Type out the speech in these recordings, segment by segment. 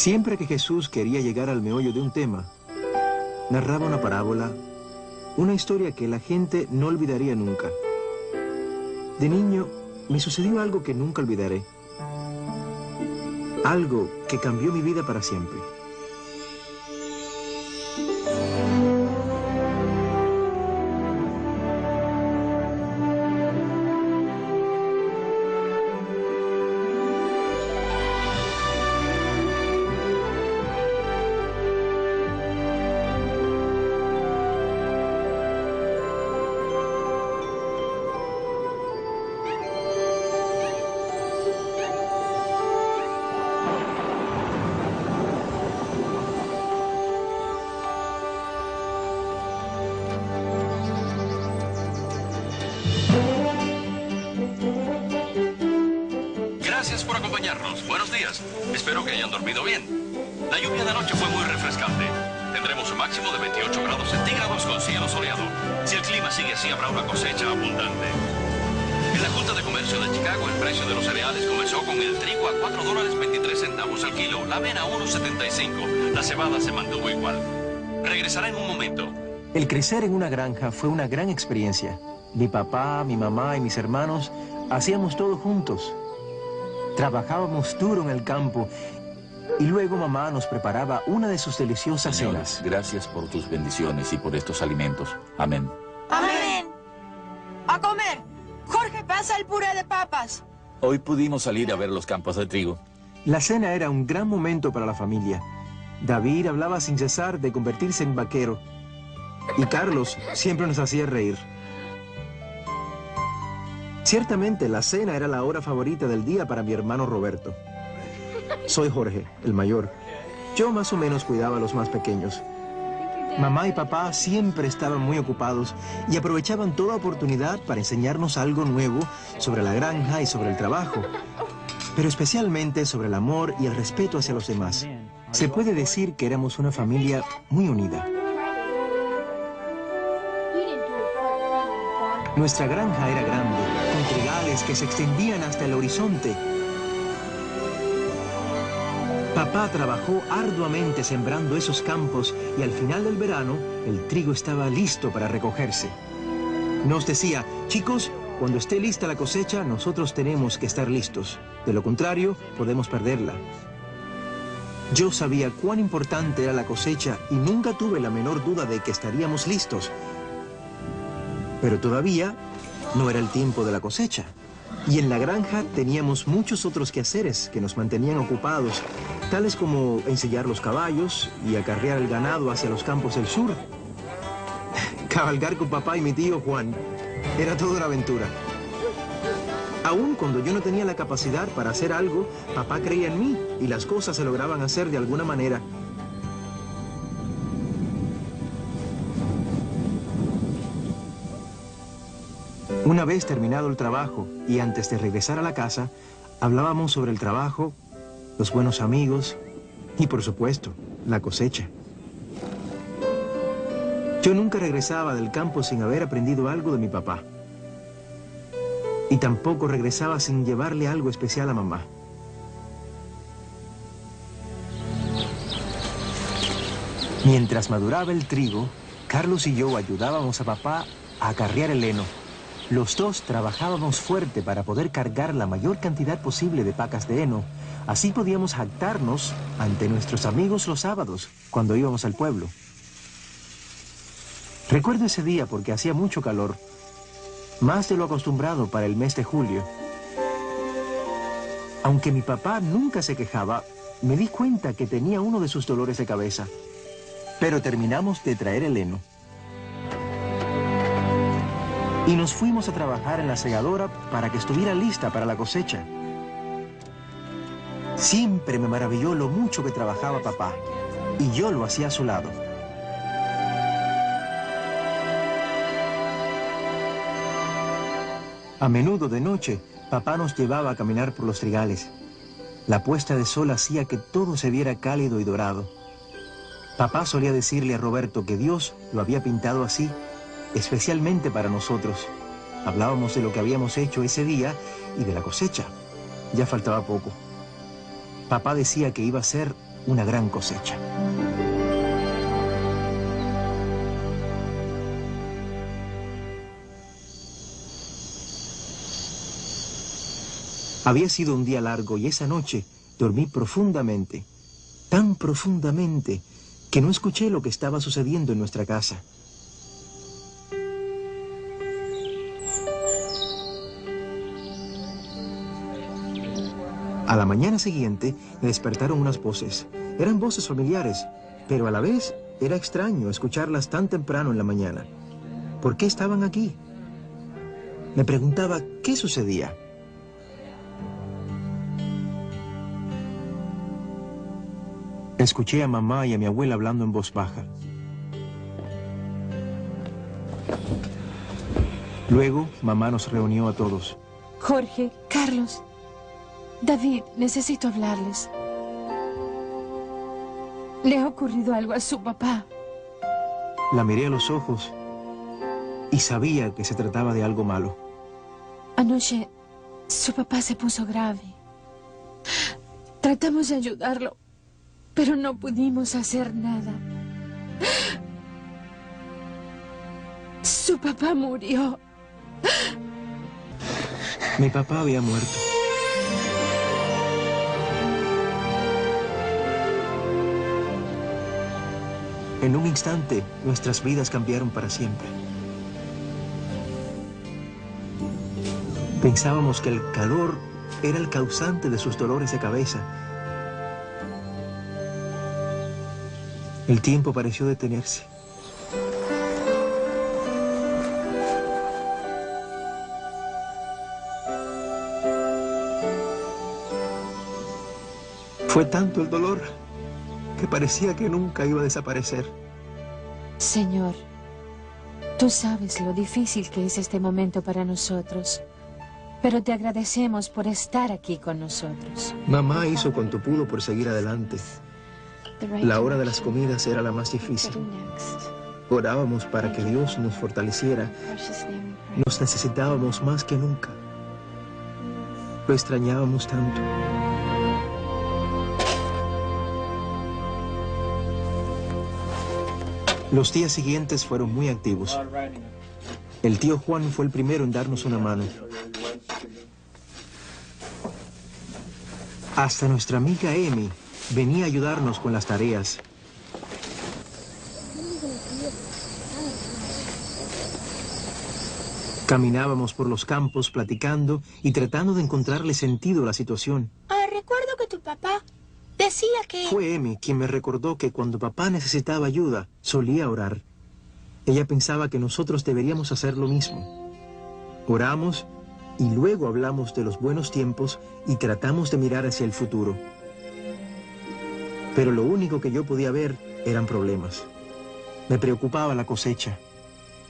Siempre que Jesús quería llegar al meollo de un tema, narraba una parábola, una historia que la gente no olvidaría nunca. De niño, me sucedió algo que nunca olvidaré. Algo que cambió mi vida para siempre. Gracias por acompañarnos. Buenos días. Espero que hayan dormido bien. La lluvia de anoche fue muy refrescante. Tendremos un máximo de 28 grados centígrados con cielo soleado. Si el clima sigue así, habrá una cosecha abundante. En la Junta de Comercio de Chicago, el precio de los cereales comenzó con el trigo a $4.23 al kilo, la avena a $1.75. La cebada se mantuvo igual. Regresará en un momento. El crecer en una granja fue una gran experiencia. Mi papá, mi mamá y mis hermanos hacíamos todo juntos. Trabajábamos duro en el campo y luego mamá nos preparaba una de sus deliciosas cenas. Gracias por tus bendiciones y por estos alimentos. Amén. ¡Amén! ¡A comer! Jorge, pasa el puré de papas. Hoy pudimos salir a ver los campos de trigo. La cena era un gran momento para la familia. David hablaba sin cesar de convertirse en vaquero y Carlos siempre nos hacía reír. Ciertamente, la cena era la hora favorita del día para mi hermano Roberto. Soy Jorge, el mayor. Yo más o menos cuidaba a los más pequeños. Mamá y papá siempre estaban muy ocupados y aprovechaban toda oportunidad para enseñarnos algo nuevo sobre la granja y sobre el trabajo, pero especialmente sobre el amor y el respeto hacia los demás. Se puede decir que éramos una familia muy unida. Nuestra granja era grande, con trigales que se extendían hasta el horizonte. Papá trabajó arduamente sembrando esos campos y al final del verano, el trigo estaba listo para recogerse. Nos decía, chicos, cuando esté lista la cosecha, nosotros tenemos que estar listos. De lo contrario, podemos perderla. Yo sabía cuán importante era la cosecha y nunca tuve la menor duda de que estaríamos listos. Pero todavía no era el tiempo de la cosecha. Y en la granja teníamos muchos otros quehaceres que nos mantenían ocupados, tales como ensillar los caballos y acarrear el ganado hacia los campos del sur. Cabalgar con papá y mi tío Juan era toda una aventura. Aún cuando yo no tenía la capacidad para hacer algo, papá creía en mí y las cosas se lograban hacer de alguna manera. Una vez terminado el trabajo y antes de regresar a la casa, hablábamos sobre el trabajo, los buenos amigos y, por supuesto, la cosecha. Yo nunca regresaba del campo sin haber aprendido algo de mi papá. Y tampoco regresaba sin llevarle algo especial a mamá. Mientras maduraba el trigo, Carlos y yo ayudábamos a papá a acarrear el heno. Los dos trabajábamos fuerte para poder cargar la mayor cantidad posible de pacas de heno. Así podíamos jactarnos ante nuestros amigos los sábados, cuando íbamos al pueblo. Recuerdo ese día porque hacía mucho calor, más de lo acostumbrado para el mes de julio. Aunque mi papá nunca se quejaba, me di cuenta que tenía uno de sus dolores de cabeza. Pero terminamos de traer el heno. Y nos fuimos a trabajar en la segadora para que estuviera lista para la cosecha. Siempre me maravilló lo mucho que trabajaba papá, y yo lo hacía a su lado. A menudo de noche, papá nos llevaba a caminar por los trigales. La puesta de sol hacía que todo se viera cálido y dorado. Papá solía decirle a Roberto que Dios lo había pintado así, especialmente para nosotros. Hablábamos de lo que habíamos hecho ese día y de la cosecha. Ya faltaba poco. Papá decía que iba a ser una gran cosecha. Había sido un día largo y esa noche dormí profundamente, tan profundamente que no escuché lo que estaba sucediendo en nuestra casa. A la mañana siguiente me despertaron unas voces. Eran voces familiares, pero a la vez era extraño escucharlas tan temprano en la mañana. ¿Por qué estaban aquí? Me preguntaba qué sucedía. Escuché a mamá y a mi abuela hablando en voz baja. Luego, mamá nos reunió a todos. Jorge, Carlos, David, necesito hablarles. Le ha ocurrido algo a su papá. La miré a los ojos y sabía que se trataba de algo malo. Anoche, su papá se puso grave. Tratamos de ayudarlo, pero no pudimos hacer nada. Su papá murió. Mi papá había muerto. En un instante, nuestras vidas cambiaron para siempre. Pensábamos que el calor era el causante de sus dolores de cabeza. El tiempo pareció detenerse. Fue tanto el dolor que parecía que nunca iba a desaparecer. Señor, tú sabes lo difícil que es este momento para nosotros, pero te agradecemos por estar aquí con nosotros. Mamá hizo cuanto pudo por seguir adelante. La hora de las comidas era la más difícil. Orábamos para que Dios nos fortaleciera. Nos necesitábamos más que nunca. Lo extrañábamos tanto. Los días siguientes fueron muy activos. El tío Juan fue el primero en darnos una mano. Hasta nuestra amiga Emi venía a ayudarnos con las tareas. Caminábamos por los campos platicando y tratando de encontrarle sentido a la situación. Recuerdo que tu papá decía que... Fue Emi quien me recordó que cuando papá necesitaba ayuda, solía orar. Ella pensaba que nosotros deberíamos hacer lo mismo. Oramos y luego hablamos de los buenos tiempos y tratamos de mirar hacia el futuro. Pero lo único que yo podía ver eran problemas. Me preocupaba la cosecha.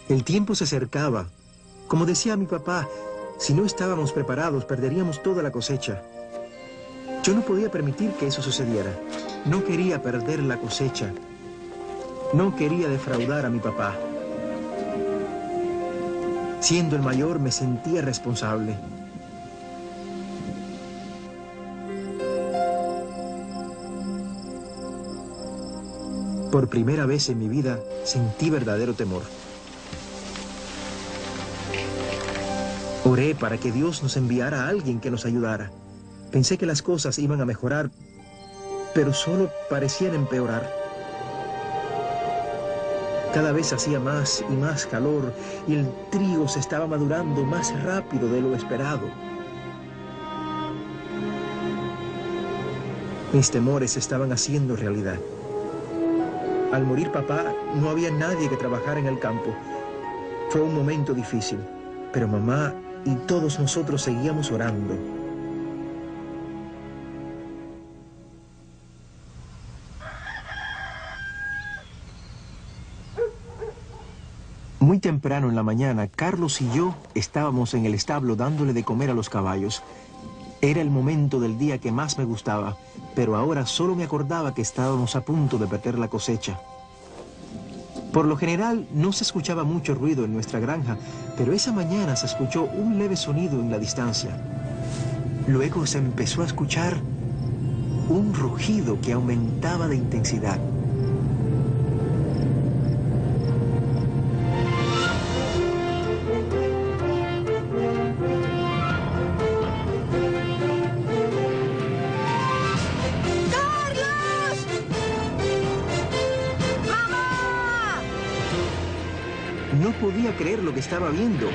El tiempo se acercaba. Como decía mi papá, si no estábamos preparados, perderíamos toda la cosecha. Yo no podía permitir que eso sucediera. No quería perder la cosecha. No quería defraudar a mi papá. Siendo el mayor, me sentía responsable. Por primera vez en mi vida, sentí verdadero temor. Oré para que Dios nos enviara a alguien que nos ayudara. Pensé que las cosas iban a mejorar, pero solo parecían empeorar. Cada vez hacía más y más calor y el trigo se estaba madurando más rápido de lo esperado. Mis temores se estaban haciendo realidad. Al morir papá, no había nadie que trabajara en el campo. Fue un momento difícil, pero mamá y todos nosotros seguíamos orando. Muy temprano en la mañana, Carlos y yo estábamos en el establo dándole de comer a los caballos. Era el momento del día que más me gustaba, pero ahora solo me acordaba que estábamos a punto de perder la cosecha. Por lo general, no se escuchaba mucho ruido en nuestra granja, pero esa mañana se escuchó un leve sonido en la distancia. Luego se empezó a escuchar un rugido que aumentaba de intensidad. No podía creer lo que estaba viendo.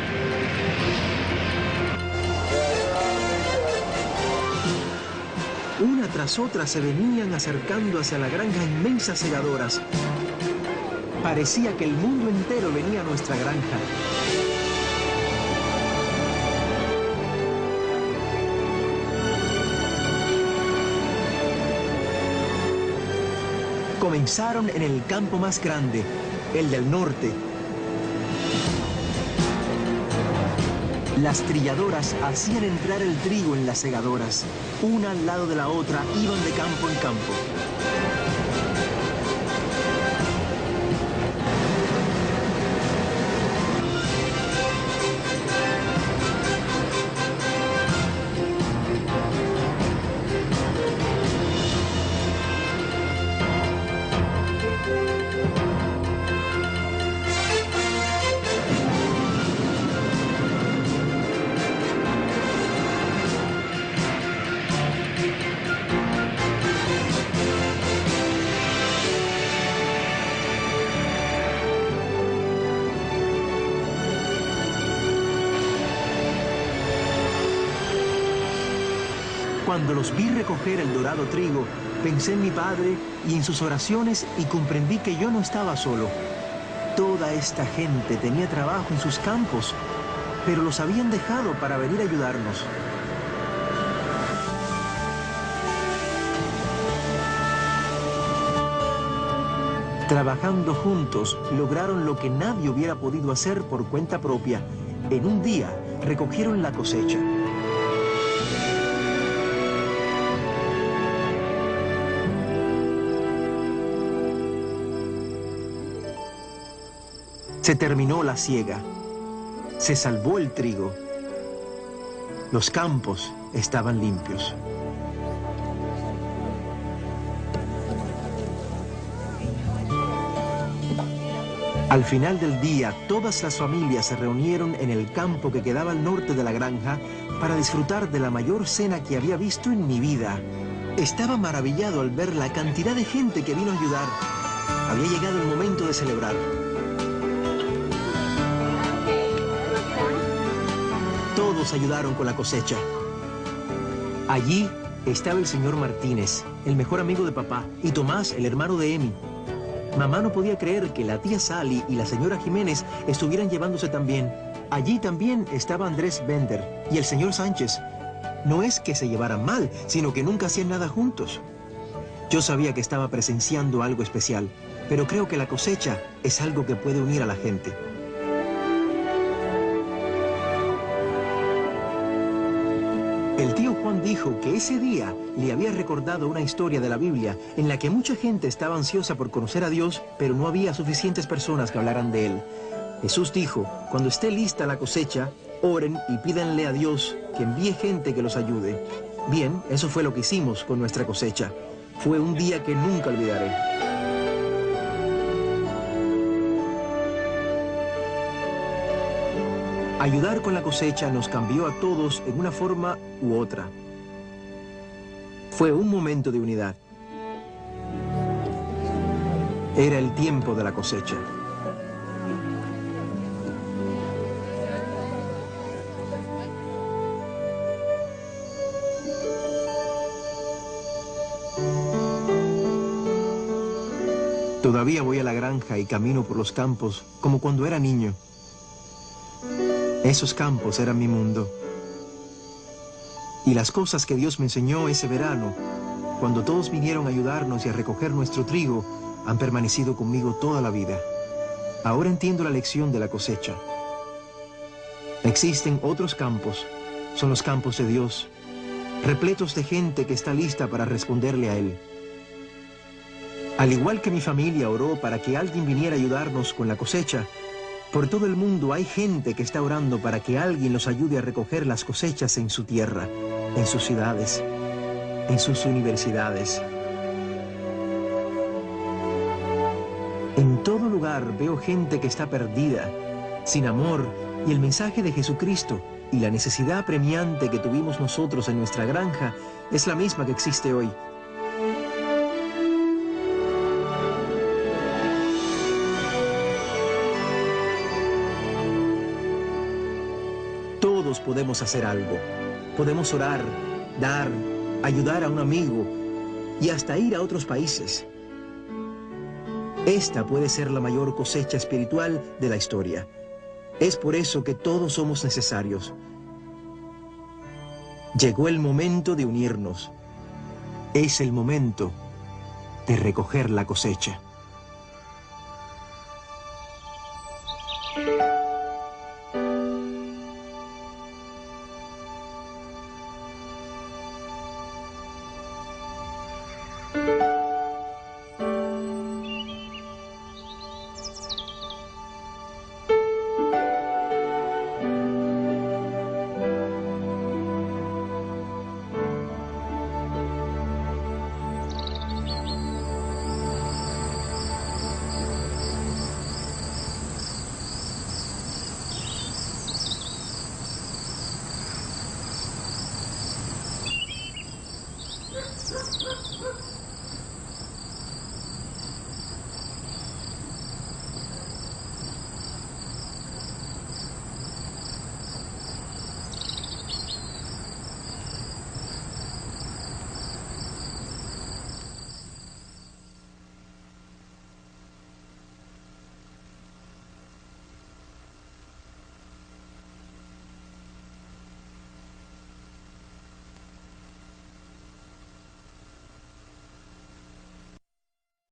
Una tras otra se venían acercando hacia la granja inmensas segadoras. Parecía que el mundo entero venía a nuestra granja. Comenzaron en el campo más grande, el del norte. Las trilladoras hacían entrar el trigo en las segadoras. Una al lado de la otra iban de campo en campo. Cuando los vi recoger el dorado trigo, pensé en mi padre y en sus oraciones y comprendí que yo no estaba solo. Toda esta gente tenía trabajo en sus campos, pero los habían dejado para venir a ayudarnos. Trabajando juntos, lograron lo que nadie hubiera podido hacer por cuenta propia. En un día, recogieron la cosecha. Se terminó la siega. Se salvó el trigo. Los campos estaban limpios. Al final del día, todas las familias se reunieron en el campo que quedaba al norte de la granja para disfrutar de la mayor cena que había visto en mi vida. Estaba maravillado al ver la cantidad de gente que vino a ayudar. Había llegado el momento de celebrar. Todos ayudaron con la cosecha. Allí estaba el señor Martínez, el mejor amigo de papá, y Tomás, el hermano de Emi. Mamá no podía creer que la tía Sally y la señora Jiménez estuvieran llevándose tan bien. Allí también estaba Andrés Bender y el señor Sánchez. No es que se llevaran mal, sino que nunca hacían nada juntos. Yo sabía que estaba presenciando algo especial, pero creo que la cosecha es algo que puede unir a la gente. El tío Juan dijo que ese día le había recordado una historia de la Biblia en la que mucha gente estaba ansiosa por conocer a Dios, pero no había suficientes personas que hablaran de Él. Jesús dijo, cuando esté lista la cosecha, oren y pídanle a Dios que envíe gente que los ayude. Bien, eso fue lo que hicimos con nuestra cosecha. Fue un día que nunca olvidaré. Ayudar con la cosecha nos cambió a todos en una forma u otra. Fue un momento de unidad. Era el tiempo de la cosecha. Todavía voy a la granja y camino por los campos como cuando era niño. Esos campos eran mi mundo. Y las cosas que Dios me enseñó ese verano, cuando todos vinieron a ayudarnos y a recoger nuestro trigo, han permanecido conmigo toda la vida. Ahora entiendo la lección de la cosecha. Existen otros campos, son los campos de Dios, repletos de gente que está lista para responderle a Él. Al igual que mi familia oró para que alguien viniera a ayudarnos con la cosecha, por todo el mundo hay gente que está orando para que alguien los ayude a recoger las cosechas en su tierra, en sus ciudades. en sus universidades. En todo lugar veo gente que está perdida, sin amor, y el mensaje de Jesucristo y la necesidad apremiante que tuvimos nosotros en nuestra granja es la misma que existe hoy. Todos podemos hacer algo. Podemos orar, dar, ayudar a un amigo y hasta ir a otros países. Esta puede ser la mayor cosecha espiritual de la historia. Es por eso que todos somos necesarios. Llegó el momento de unirnos. Es el momento de recoger la cosecha.